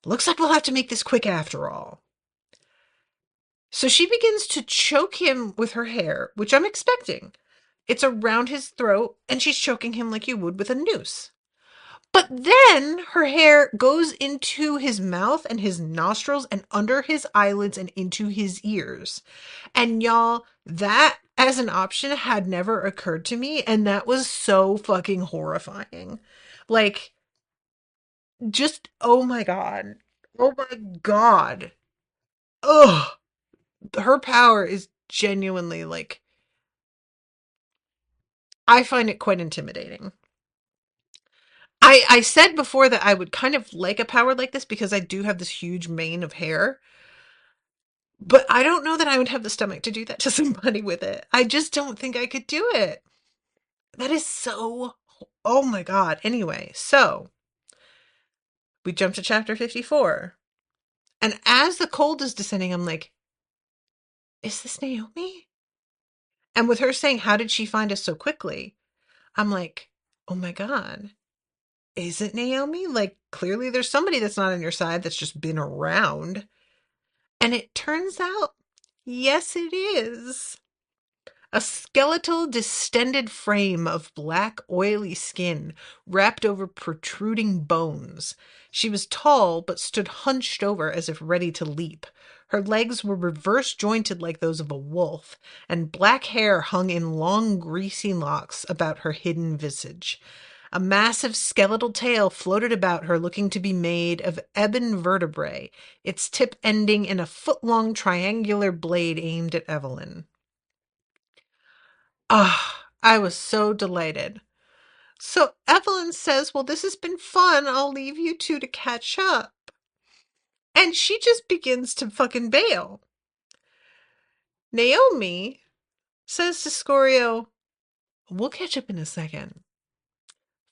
Looks like we'll have to make this quick after all. So she begins to choke him with her hair, which I'm expecting. It's around his throat, and she's choking him like you would with a noose. But then her hair goes into his mouth and his nostrils and under his eyelids and into his ears. And y'all, that as an option had never occurred to me, and that was so fucking horrifying. Like, just, oh my God. Oh my God. Ugh. Her power is genuinely like, I find it quite intimidating. I said before that I would kind of like a power like this because I do have this huge mane of hair, but I don't know that I would have the stomach to do that to somebody with it. I just don't think I could do it. That is so, oh my God. Anyway, so we jump to chapter 54. And as the cold is descending, I'm like, is this Naomi? And with her saying, how did she find us so quickly? I'm like, oh my God. Is it Naomi? Like, clearly there's somebody that's not on your side that's just been around. And it turns out, yes, it is. A skeletal, distended frame of black, oily skin wrapped over protruding bones. She was tall, but stood hunched over as if ready to leap. Her legs were reverse jointed like those of a wolf, and black hair hung in long, greasy locks about her hidden visage. A massive skeletal tail floated about her, looking to be made of ebon vertebrae, its tip ending in a foot-long triangular blade aimed at Evelyn. Ah, I was so delighted. So Evelyn says, well, this has been fun. I'll leave you two to catch up. And she just begins to fucking bail. Naomi says to Scorio, we'll catch up in a second.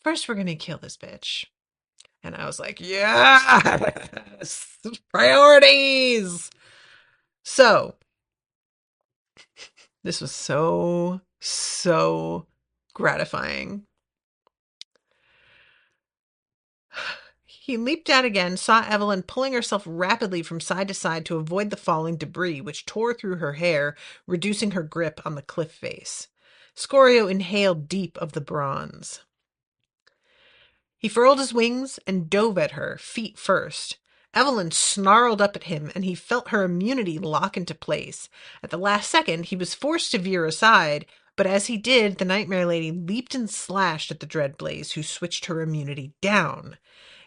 first we're going to kill this bitch. And I was like, yes, priorities. So this was so gratifying. He leaped out again, saw Evelyn pulling herself rapidly from side to side to avoid the falling debris, which tore through her hair, reducing her grip on the cliff face. Scorio inhaled deep of the bronze. He furled his wings and dove at her, feet first. Evelyn snarled up at him, and he felt her immunity lock into place. At the last second, he was forced to veer aside, but as he did, the Nightmare Lady leaped and slashed at the Dreadblaze, who switched her immunity down.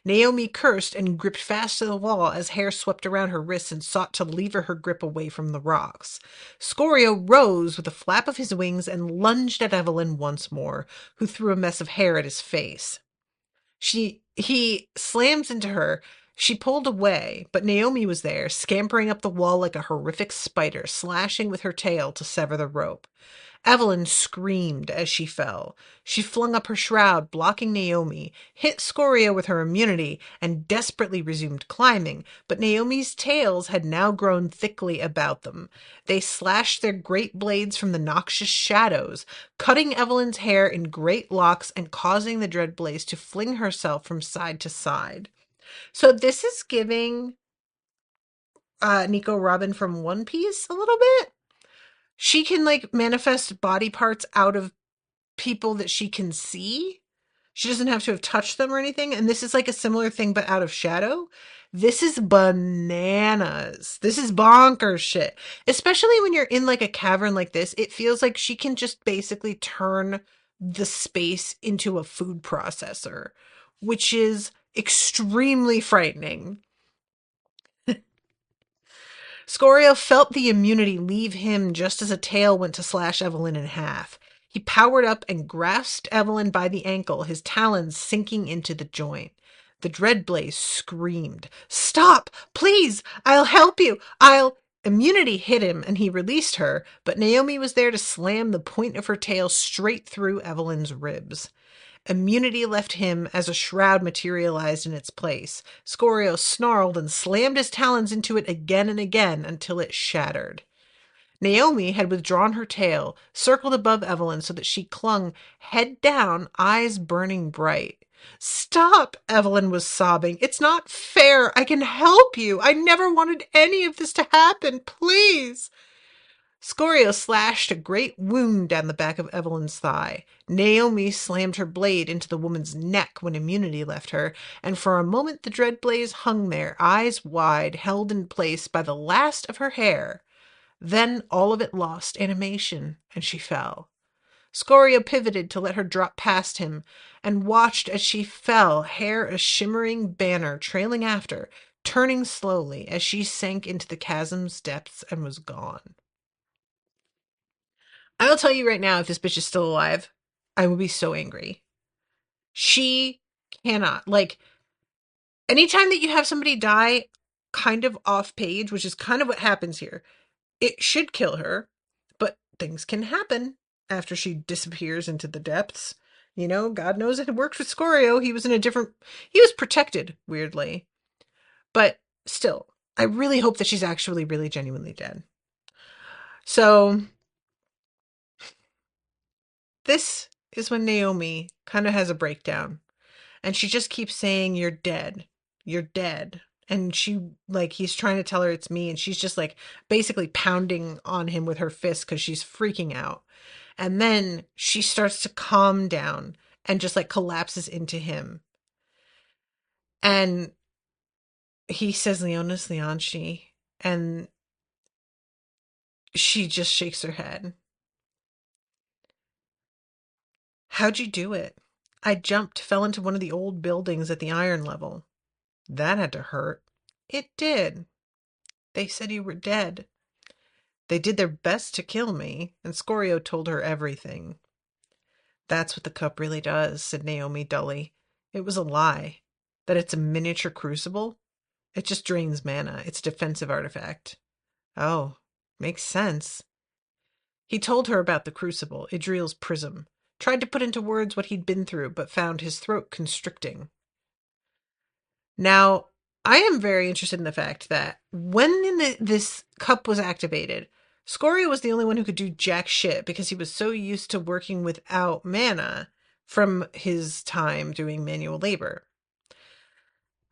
Naomi cursed and gripped fast to the wall as hair swept around her wrists and sought to lever her grip away from the rocks. Scorio rose with a flap of his wings and lunged at Evelyn once more, who threw a mess of hair at his face. He slams into her. She pulled away, but Naomi was there, scampering up the wall like a horrific spider, slashing with her tail to sever the rope. Evelyn screamed as she fell. She flung up her shroud, blocking Naomi, hit Scorio with her immunity, and desperately resumed climbing, but Naomi's tails had now grown thickly about them. They slashed their great blades from the noxious shadows, cutting Evelyn's hair in great locks and causing the Dreadblaze to fling herself from side to side. So this is giving Nico Robin from One Piece a little bit. She can like manifest body parts out of people that she can see. She doesn't have to have touched them or anything. And this is like a similar thing, but out of shadow. This is bananas. This is bonkers shit. Especially when you're in like a cavern like this, it feels like she can just basically turn the space into a food processor, which is extremely frightening. Scorio felt the immunity leave him just as a tail went to slash Evelyn in half. He powered up and grasped Evelyn by the ankle, his talons sinking into the joint. The Dreadblaze screamed, "Stop! Please! I'll help you! I'll—" Immunity hit him and he released her, but Naomi was there to slam the point of her tail straight through Evelyn's ribs. Immunity left him as a shroud materialized in its place. Scorio snarled and slammed his talons into it again and again until it shattered. Naomi had withdrawn her tail, circled above Evelyn so that she clung head down, eyes burning bright. "Stop!" Evelyn was sobbing. "It's not fair. I can help you. I never wanted any of this to happen. Please." Scorio slashed a great wound down the back of Evelyn's thigh. Naomi slammed her blade into the woman's neck when immunity left her, and for a moment the Dreadblaze hung there, eyes wide, held in place by the last of her hair. Then all of it lost animation, and she fell. Scorio pivoted to let her drop past him, and watched as she fell, hair a shimmering banner trailing after, turning slowly as she sank into the chasm's depths and was gone. I'll tell you right now, if this bitch is still alive, I will be so angry. She cannot. Like, anytime that you have somebody die kind of off page, which is kind of what happens here, it should kill her, but things can happen after she disappears into the depths. You know, God knows it worked with Scorio. He was protected, weirdly. But still, I really hope that she's actually really genuinely dead. So this is when Naomi kind of has a breakdown. And she just keeps saying, "You're dead. You're dead." And he's trying to tell her it's me. And she's just like basically pounding on him with her fist because she's freaking out. And then she starts to calm down and just like collapses into him. And he says, "Leonis Leonshi." And she just shakes her head. "How'd you do it?" "I jumped, fell into one of the old buildings at the iron level." "That had to hurt." "It did. They said you were dead." "They did their best to kill me." And Scorio told her everything. "That's what the cup really does," said Naomi dully. "It was a lie. That it's a miniature crucible? It just drains mana. It's a defensive artifact." "Oh, makes sense." He told her about the crucible, Idriel's prism. tried to put into words what he'd been through, but found his throat constricting. Now, I am very interested in the fact that when this cup was activated, Scorio was the only one who could do jack shit because he was so used to working without mana from his time doing manual labor.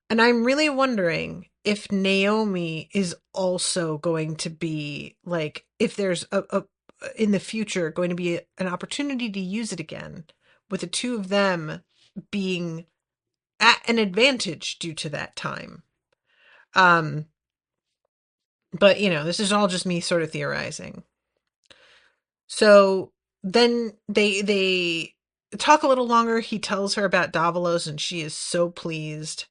And I'm really wondering if Naomi is also going to be like, if there's a in the future going to be an opportunity to use it again, with the two of them being at an advantage due to that time. Um, but this is all just me sort of theorizing. So then they talk a little longer. He tells her about Davalos, and she is so pleased.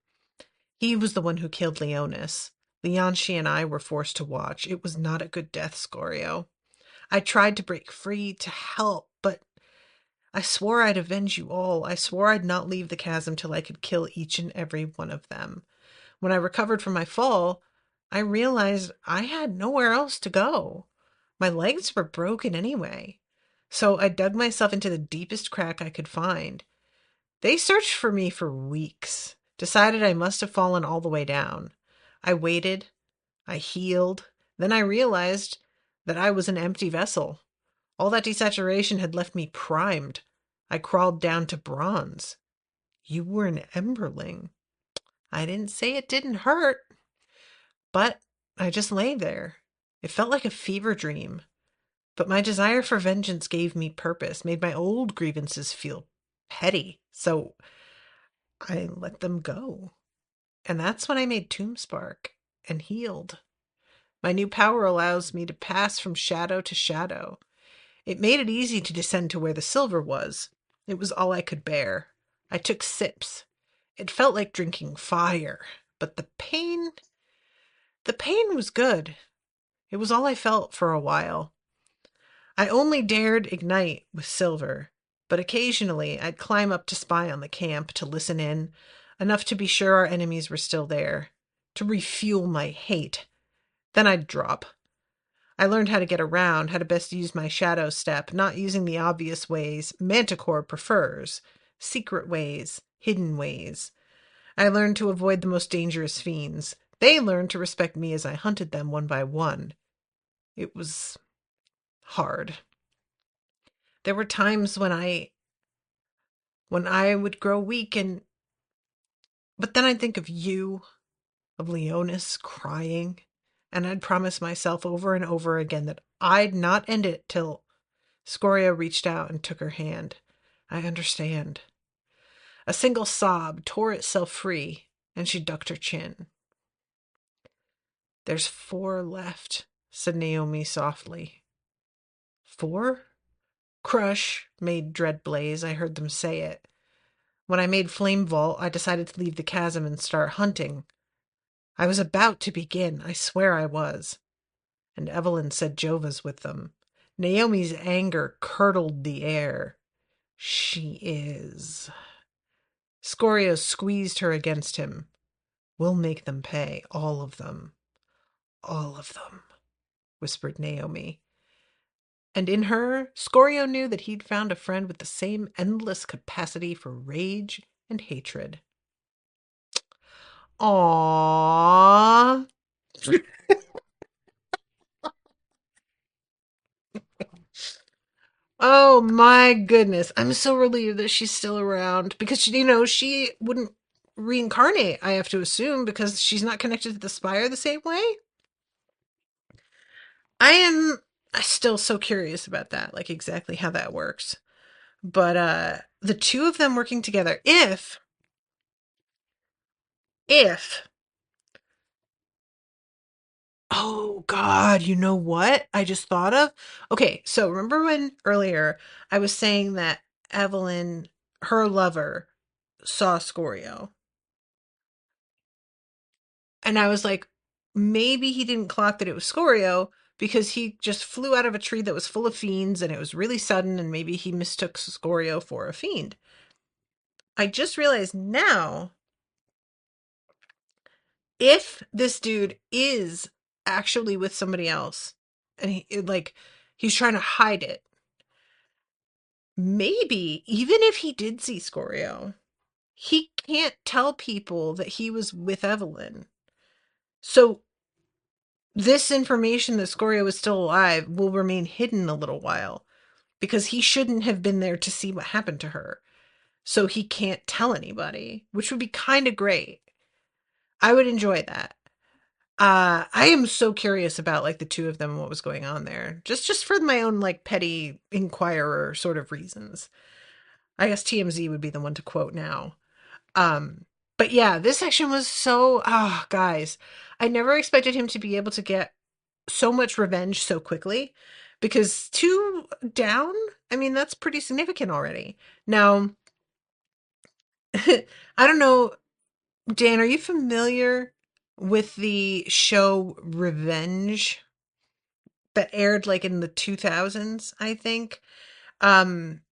He was the one who killed Leonis. Leonshi and I were forced to watch. It was not a good death, Scorio. I tried to break free to help, but I swore I'd avenge you all. I swore I'd not leave the chasm till I could kill each and every one of them. When I recovered from my fall, I realized I had nowhere else to go. My legs were broken anyway. So I dug myself into the deepest crack I could find. They searched for me for weeks, decided I must have fallen all the way down. I waited, I healed, then I realized that I was an empty vessel. All that desaturation had left me primed. I crawled down to bronze. You were an emberling. I didn't say it didn't hurt, but I just lay there. It felt like a fever dream. But my desire for vengeance gave me purpose, made my old grievances feel petty. So I let them go. And that's when I made Tombspark and healed. My new power allows me to pass from shadow to shadow. It made it easy to descend to where the silver was. It was all I could bear. I took sips. It felt like drinking fire. But the pain was good. It was all I felt for a while. I only dared ignite with silver, but occasionally I'd climb up to spy on the camp, to listen in, enough to be sure our enemies were still there, to refuel my hate. Then I'd drop. I learned how to get around, how to best use my shadow step, not using the obvious ways Manticore prefers, secret ways, hidden ways. I learned to avoid the most dangerous fiends. They learned to respect me as I hunted them one by one. It was hard. There were times when I would grow weak, but then I'd think of you, of Leonis crying, and I'd promise myself over and over again that I'd not end it till Scoria reached out and took her hand. I understand. A single sob tore itself free, and she ducked her chin. There's 4 left, said Naomi softly. 4? Crush made Dread blaze. I heard them say it. When I made Flame Vault, I decided to leave the chasm and start hunting. I was about to begin. I swear I was. And Evelyn said Jova's with them. Naomi's anger curdled the air. She is. Scorio squeezed her against him. We'll make them pay, all of them. All of them, whispered Naomi. And in her, Scorio knew that he'd found a friend with the same endless capacity for rage and hatred. Aww. Oh my goodness. I'm so relieved that she's still around because, she wouldn't reincarnate, I have to assume, because she's not connected to the Spire the same way. I am still so curious about that, like exactly how that works. But the two of them working together, if oh God, you know what I just thought of? Okay, so remember when earlier I was saying that Evelyn, her lover, saw Scorio? And I was like, maybe he didn't clock that it was Scorio because he just flew out of a tree that was full of fiends and it was really sudden, and maybe he mistook Scorio for a fiend. I just realized now, if this dude is actually with somebody else and he's trying to hide it, maybe even if he did see Scorio, he can't tell people that he was with Evelyn. So this information that Scorio is still alive will remain hidden a little while because he shouldn't have been there to see what happened to her. So he can't tell anybody, which would be kind of great. I would enjoy that. I am so curious about like the two of them and what was going on there. Just for my own like petty inquirer sort of reasons. I guess TMZ would be the one to quote now. Um, but yeah, this section was so guys, I never expected him to be able to get so much revenge so quickly because two down, I mean, that's pretty significant already. Now, I don't know, Dan, are you familiar with the show Revenge that aired like in the 2000s, I think? Um,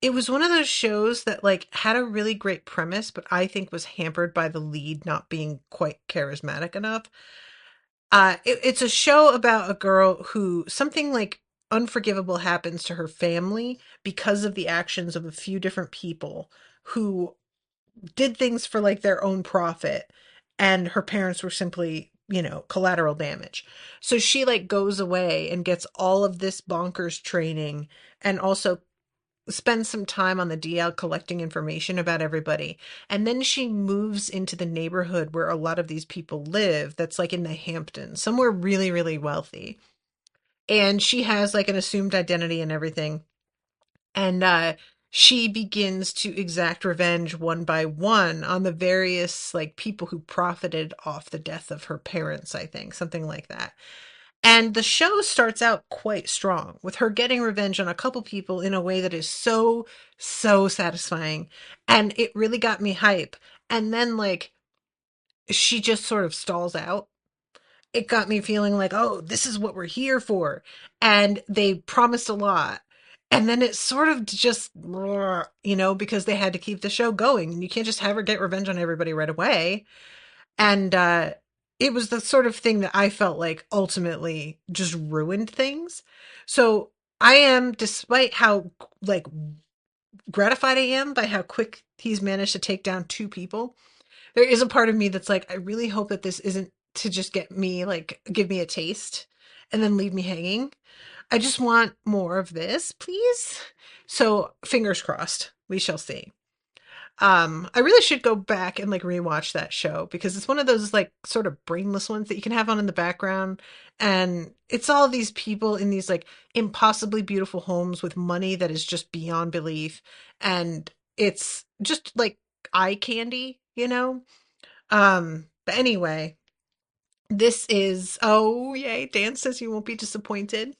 it was one of those shows that like had a really great premise, but I think was hampered by the lead not being quite charismatic enough. It's a show about a girl who something like unforgivable happens to her family because of the actions of a few different people who did things for like their own profit, and her parents were simply, collateral damage. So she like goes away and gets all of this bonkers training and also spends some time on the DL collecting information about everybody. And then she moves into the neighborhood where a lot of these people live, that's like in the Hamptons, somewhere really, really wealthy. And she has like an assumed identity and everything. And she begins to exact revenge one by one on the various like people who profited off the death of her parents, I think, something like that. And the show starts out quite strong with her getting revenge on a couple people in a way that is so, so satisfying. And it really got me hype. And then, like, she just sort of stalls out. It got me feeling like, oh, this is what we're here for. And they promised a lot. And then it sort of just, because they had to keep the show going. And you can't just have her get revenge on everybody right away. And it was the sort of thing that I felt like ultimately just ruined things. So I am, despite how like gratified I am by how quick he's managed to take down two people, there is a part of me that's like, I really hope that this isn't to just get me like give me a taste and then leave me hanging. I just want more of this, please. So fingers crossed, we shall see. I really should go back and like rewatch that show because it's one of those like sort of brainless ones that you can have on in the background. And it's all these people in these like impossibly beautiful homes with money that is just beyond belief. And it's just like eye candy. But anyway, this is, oh, yay. Dan says you won't be disappointed.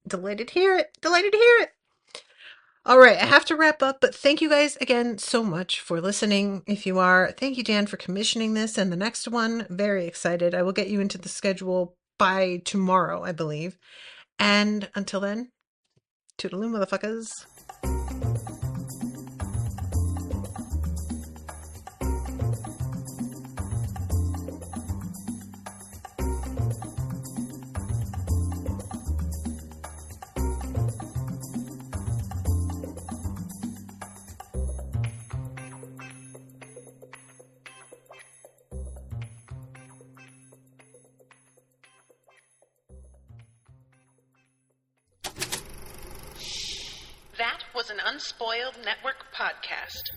Delighted to hear it. Delighted to hear it. All right, I have to wrap up, but thank you guys again so much for listening. If you are, thank you, Dan, for commissioning this and the next one. Very excited. I will get you into the schedule by tomorrow, I believe. And until then, toodaloo, motherfuckers. That was an Unspoiled Network podcast.